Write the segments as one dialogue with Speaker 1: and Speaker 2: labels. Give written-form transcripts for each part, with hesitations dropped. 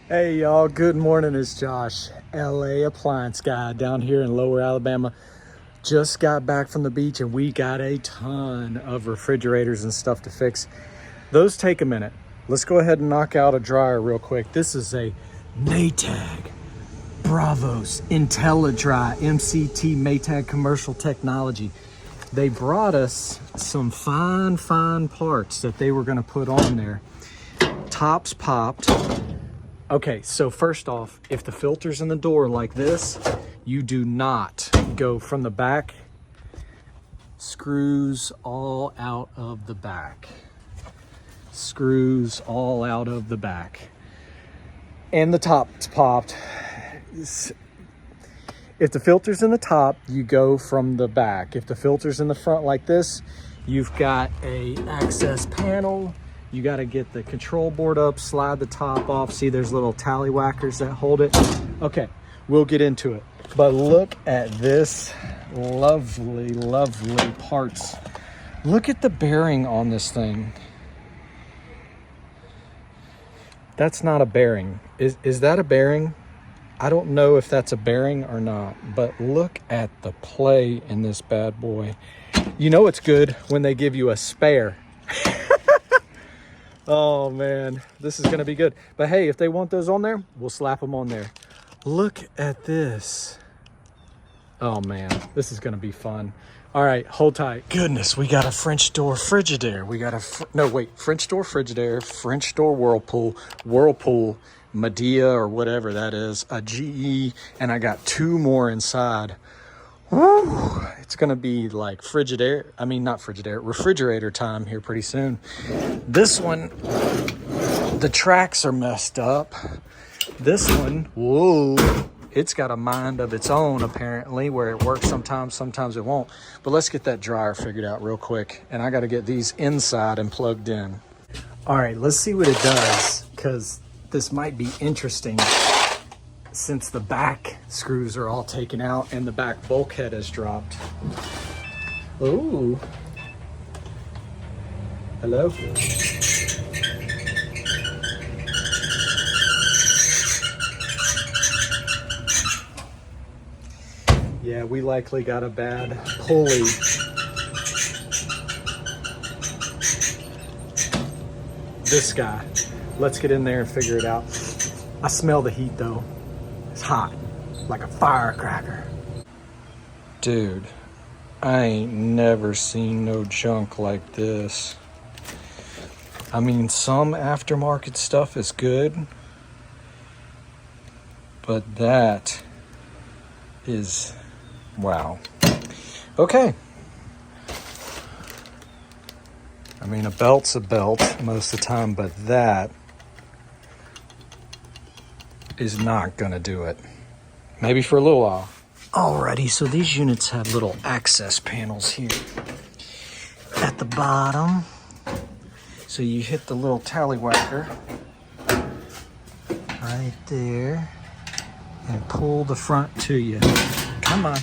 Speaker 1: Hey y'all, good morning. It's Josh, LA Appliance Guy down here in Lower Alabama. Just got back from the beach and we got a ton of refrigerators and stuff to fix. Those take a minute. Let's go ahead and knock out a dryer real quick. This is a Maytag, BRAVOS, IntelliDry, MCT Maytag commercial technology. They brought us some fine parts that they were gonna put on there. Tops popped. Okay, so first off, if the filter's in the door like this, you do not go from the back. Screws all out of the back. Screws all out of the back. And the top's popped. If the filter's in the top, you go from the back. If the filter's in the front like this, you've got a access panel. You got to get the control board up, slide the top off. See, there's little tallywhackers that hold it. Okay, we'll get into it. But look at this lovely parts. Look at the bearing on this thing. That's not a bearing. Is that a bearing? I don't know if that's a bearing or not, but look at the play in this bad boy. You know it's good when they give you a spare. Oh man, this is gonna be good. But hey, if they want those on there, we'll slap them on there. Look at this. Oh man, this is gonna be fun. All right, hold tight. Goodness, we got a French door Frigidaire. We got a, French door Frigidaire, French door Whirlpool, Medea or whatever that is, a GE, and I got two more inside. Woo, it's gonna be like refrigerator time here pretty soon. This one, the tracks are messed up. This one, whoa, it's got a mind of its own apparently, where it works sometimes it won't. But let's get that dryer figured out real quick, and I got to get these inside and plugged in. All right, let's see what it does, because this might be interesting since the back screws are all taken out and the back bulkhead has dropped. Ooh. Hello? Yeah, we likely got a bad pulley. This guy. Let's get in there and figure it out. I smell the heat though. It's hot, like a firecracker. Dude, I ain't never seen no junk like this. I mean, some aftermarket stuff is good, but that is, wow. Okay. I mean, a belt's a belt most of the time, but that is not gonna do it. Maybe for a little while. Alrighty, so these units have little access panels here at the bottom. So you hit the little tallywhacker right there and pull the front to you. Come on.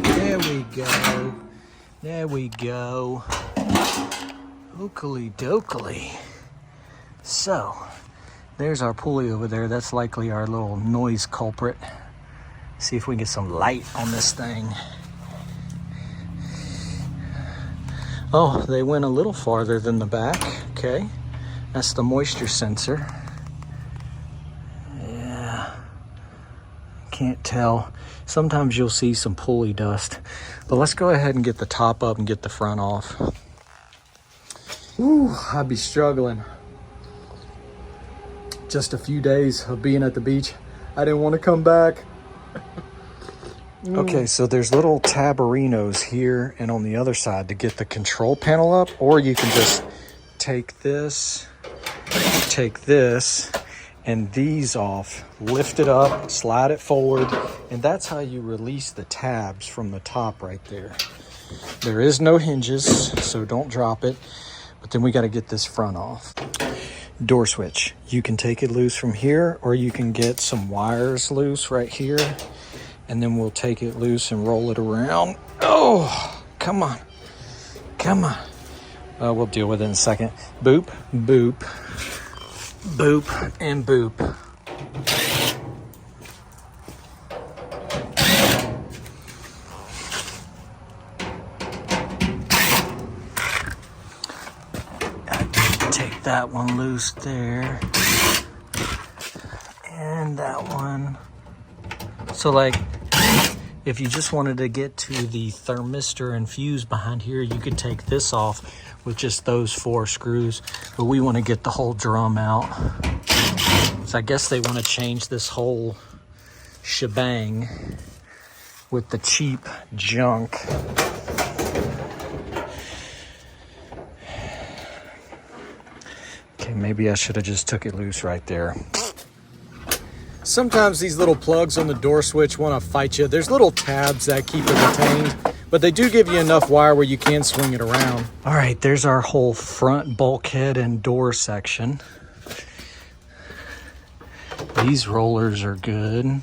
Speaker 1: There we go. There we go. Oakley dokley. So, there's our pulley over there. That's likely our little noise culprit. See if we can get some light on this thing. Oh, they went a little farther than the back. Okay, that's the moisture sensor. Yeah, can't tell. Sometimes you'll see some pulley dust. But let's go ahead and get the top up and get the front off. Ooh, I'd be struggling. Just a few days of being at the beach. I didn't want to come back. Okay, so there's little taberinos here and on the other side to get the control panel up, or you can just take this, and these off, lift it up, slide it forward, and that's how you release the tabs from the top right there. There is no hinges, so don't drop it, but then we got to get this front off. Door switch. You can take it loose from here, or you can get some wires loose right here, and then we'll take it loose and roll it around. Oh, come on. Come on. We'll deal with it in a second. Boop, boop. Boop and boop. Take that one loose there. And that one. So like, if you just wanted to get to the thermistor and fuse behind here, you could take this off with just those 4 screws. But we want to get the whole drum out. So I guess they want to change this whole shebang with the cheap junk. Okay, maybe I should have just took it loose right there. Sometimes these little plugs on the door switch want to fight you. There's little tabs that keep it retained, but they do give you enough wire where you can swing it around. All right, there's our whole front bulkhead and door section. These rollers are good.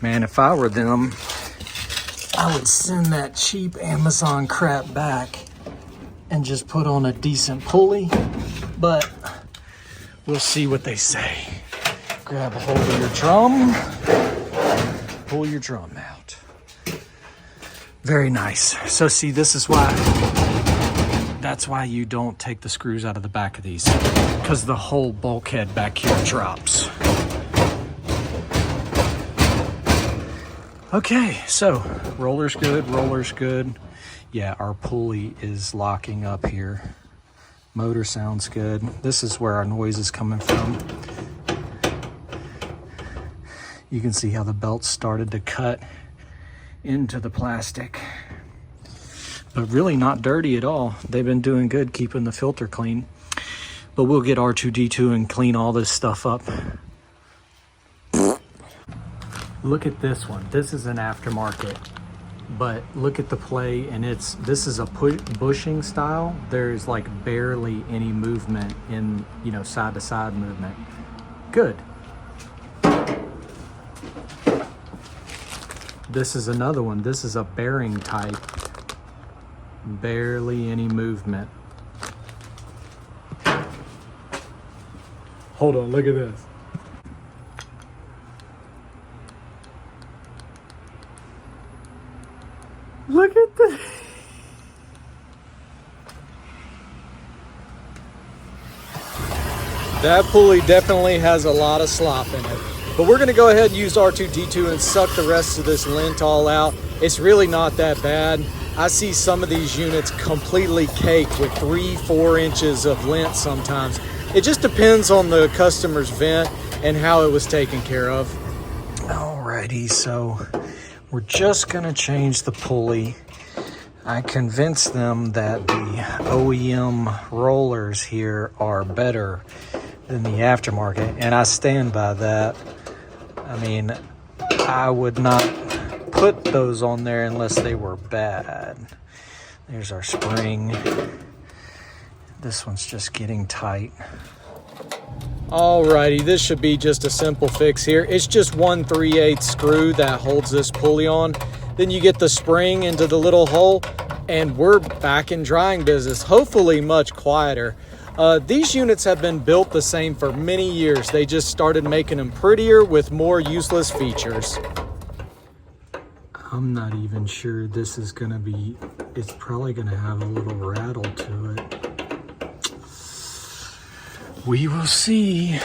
Speaker 1: Man, if I were them, I would send that cheap Amazon crap back and just put on a decent pulley, but we'll see what they say. Grab a hold of your drum, pull your drum out. Very nice. So see, this is why, that's why you don't take the screws out of the back of these, because the whole bulkhead back here drops. Okay, so roller's good, roller's good. Yeah, our pulley is locking up here. Motor sounds good. This is where our noise is coming from. You can see how the belt started to cut into the plastic, but really not dirty at all. They've been doing good keeping the filter clean, but we'll get R2-D2 and clean all this stuff up. Look at this one. This is an aftermarket, but look at the play, and this is a bushing style. There's like barely any movement in, you know, side to side movement. Good. This is another one. This is a bearing type. Barely any movement. Hold on, look at this. Look at this. That pulley definitely has a lot of slop in it. But we're gonna go ahead and use R2-D2 and suck the rest of this lint all out. It's really not that bad. I see some of these units completely caked with 3-4 inches of lint sometimes. It just depends on the customer's vent and how it was taken care of. Alrighty, so we're just gonna change the pulley. I convinced them that the OEM rollers here are better than the aftermarket, and I stand by that. I mean, I would not put those on there unless they were bad. There's our spring. This one's just getting tight. Alrighty, this should be just a simple fix here. It's just 1/3/8 screw that holds this pulley on. Then you get the spring into the little hole, and we're back in drying business, hopefully much quieter. These units have been built the same for many years. They just started making them prettier with more useless features. I'm not even sure this is gonna be, it's probably gonna have a little rattle to it. We will see.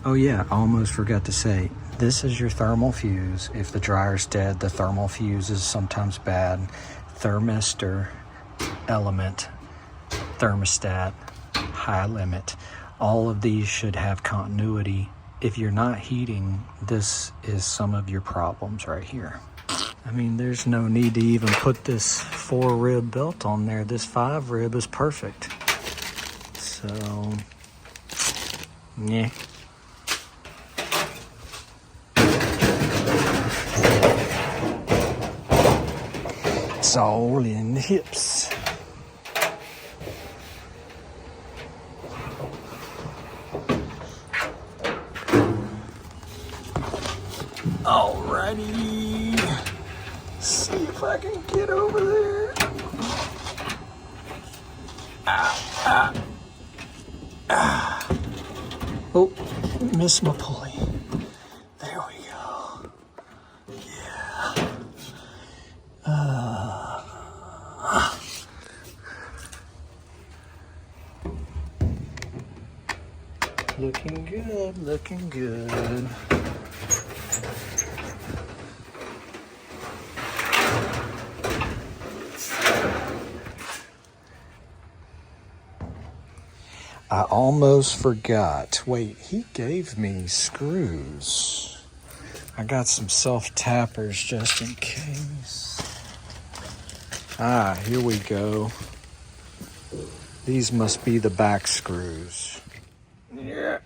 Speaker 1: Oh yeah, I almost forgot to say, this is your thermal fuse. If the dryer's dead, the thermal fuse is sometimes bad. Thermistor, element, thermostat, high limit. All of these should have continuity. If you're not heating, this is some of your problems right here. I mean, there's no need to even put this 4-rib belt on there. This 5-rib is perfect. So, yeah. It's all in the hips. Alrighty, see if I can get over there. Oh, missed my pulley. There we go. Yeah. Looking good, looking good. I almost forgot. Wait, he gave me screws. I got some self-tappers just in case. Ah, here we go. These must be the back screws. Yeah.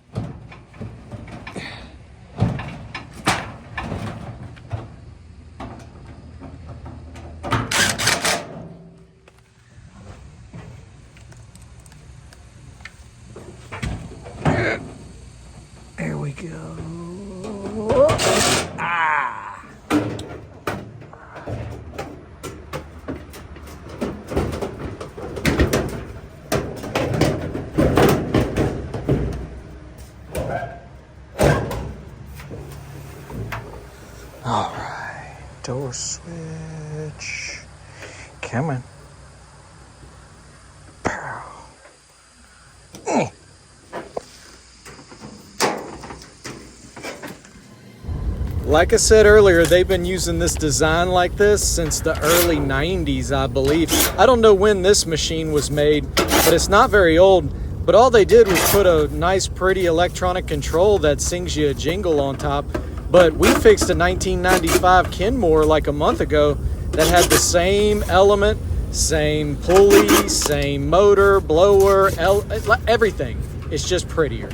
Speaker 1: There we go. Ah. All right, door switch. Coming. Like I said earlier, they've been using this design like this since the early 90s, I believe. I don't know when this machine was made, but it's not very old. But all they did was put a nice, pretty electronic control that sings you a jingle on top. But we fixed a 1995 Kenmore like a month ago that had the same element, same pulley, same motor, blower, everything. It's just prettier.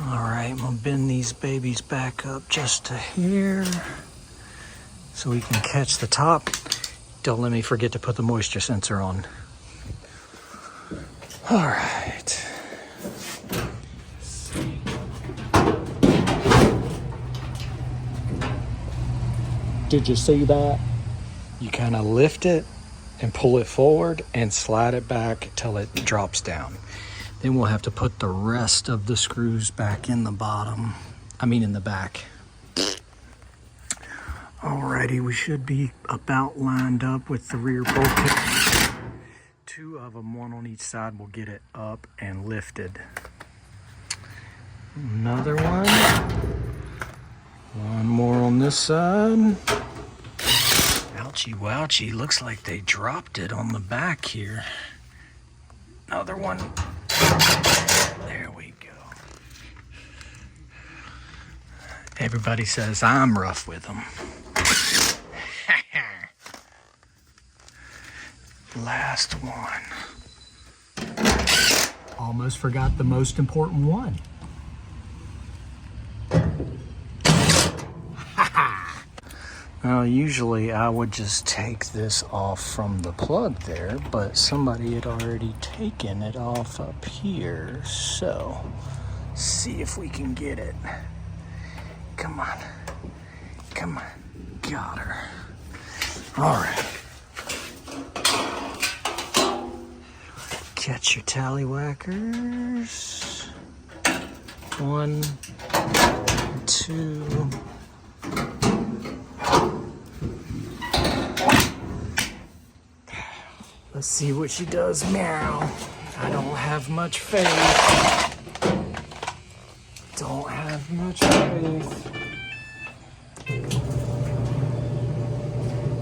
Speaker 1: All right, I'm gonna bend these babies back up just to here so we can catch the top. Don't let me forget to put the moisture sensor on. All right. Did you see that? You kind of lift it and pull it forward and slide it back till it drops down. Then we'll have to put the rest of the screws back in the bottom. In the back. Alrighty, we should be about lined up with the rear bulkhead. Two of them, one on each side, will get it up and lifted. Another one. One more on this side. Ouchie wouchie, looks like they dropped it on the back here. Another one. There we go. Everybody says I'm rough with them. Last one. Almost forgot the most important one. Now, usually I would just take this off from the plug there, but somebody had already taken it off up here. So, see if we can get it. Come on. Come on. Got her. All right. Catch your tallywhackers. 1, 2. Let's see what she does now. I don't have much faith. Don't have much faith.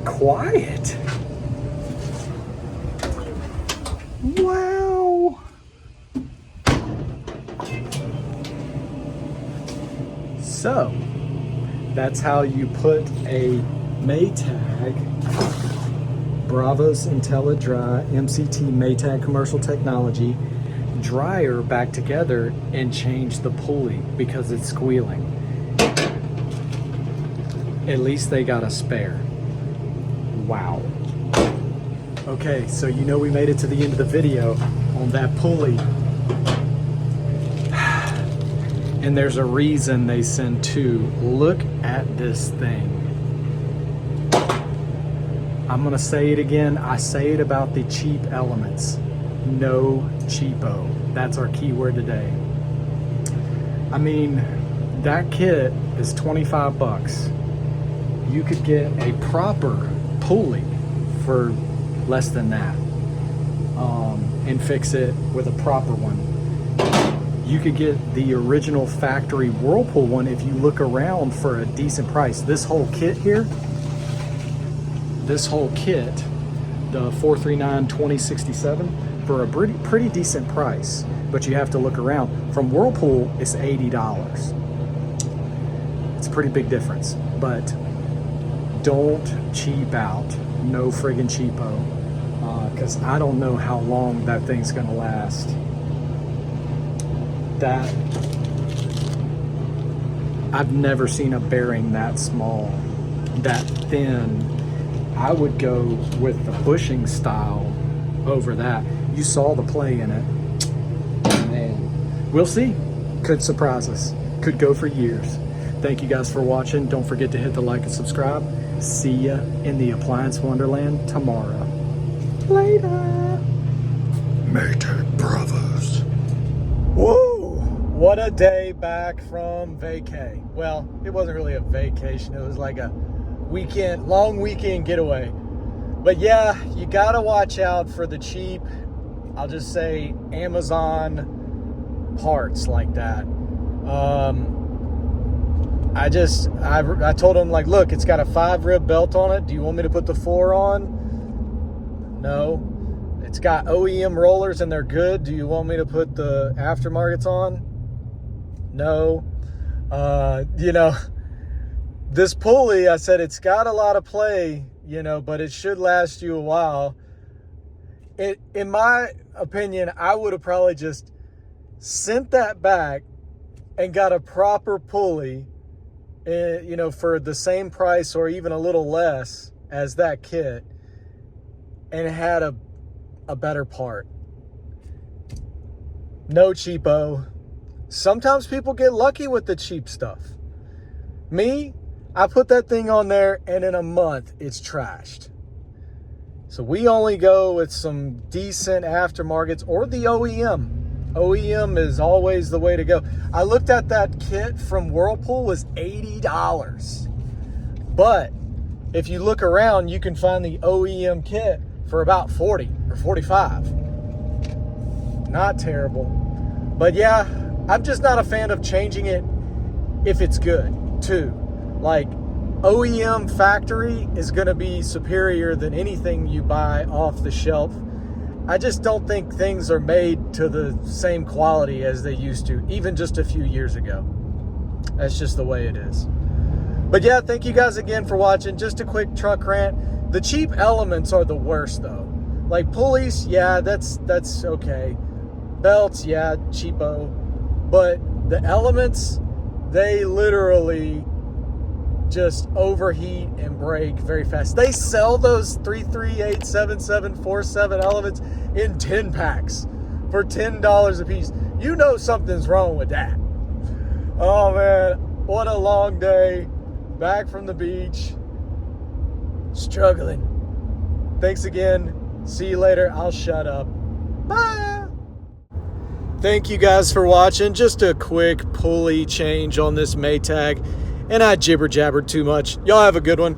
Speaker 1: Quiet. Wow. So, that's how you put a Maytag BRAVOS IntelliDry MCT Maytag commercial technology dryer back together and change the pulley because it's squealing. At least they got a spare. Wow. Okay, so you know we made it to the end of the video on that pulley. And there's a reason they send two. Look at this thing. I'm gonna say it again. I say it about the cheap elements. No cheapo. That's our keyword today. I mean, that kit is 25 bucks. You could get a proper pulley for less than that, and fix it with a proper one. You could get the original factory Whirlpool one if you look around for a decent price. This whole kit here, the 439-2067, for a pretty decent price, but you have to look around. From Whirlpool, it's $80. It's a pretty big difference, but don't cheap out. No friggin' cheapo, because I don't know how long that thing's gonna last. That, I've never seen a bearing that small, that thin. I would go with the bushing style over that. You saw the play in it. Man, we'll see. Could surprise us. Could go for years. Thank you guys for watching. Don't forget to hit the like and subscribe. See ya in the Appliance Wonderland tomorrow. Later. Maytag BRAVOS. Whoa! What a day back from vacay. Well, it wasn't really a vacation. It was like a weekend, long weekend getaway. But yeah, you gotta watch out for the cheap, I'll just say, Amazon parts like that. I told him, like, look, it's got a 5-rib belt on it. Do you want me to put the 4 on? No. It's got OEM rollers and they're good. Do you want me to put the aftermarkets on? No. You know, this pulley, I said, it's got a lot of play, you know, but it should last you a while. In my opinion, I would have probably just sent that back and got a proper pulley, you know, for the same price or even a little less as that kit, and had a better part. No cheapo. Sometimes people get lucky with the cheap stuff. Me, I put that thing on there and in a month it's trashed. So we only go with some decent aftermarkets or the OEM. OEM is always the way to go. I looked at that kit from Whirlpool, was $80. But if you look around, you can find the OEM kit for about $40 or $45. Not terrible. But yeah, I'm just not a fan of changing it if it's good too. Like, OEM factory is going to be superior than anything you buy off the shelf. I just don't think things are made to the same quality as they used to, even just a few years ago. That's just the way it is. But yeah, thank you guys again for watching. Just a quick truck rant. The cheap elements are the worst though. Like pulleys, yeah, that's okay. Belts, yeah, cheapo. But the elements, they literally just overheat and break very fast. They sell those 3387747 elements in 10 packs for $10 a piece. You know something's wrong with that. Oh man, what a long day. Back from the beach. Struggling. Thanks again. See you later. I'll shut up. Bye. Thank you guys for watching. Just a quick pulley change on this Maytag. And I jibber jabbered too much. Y'all have a good one.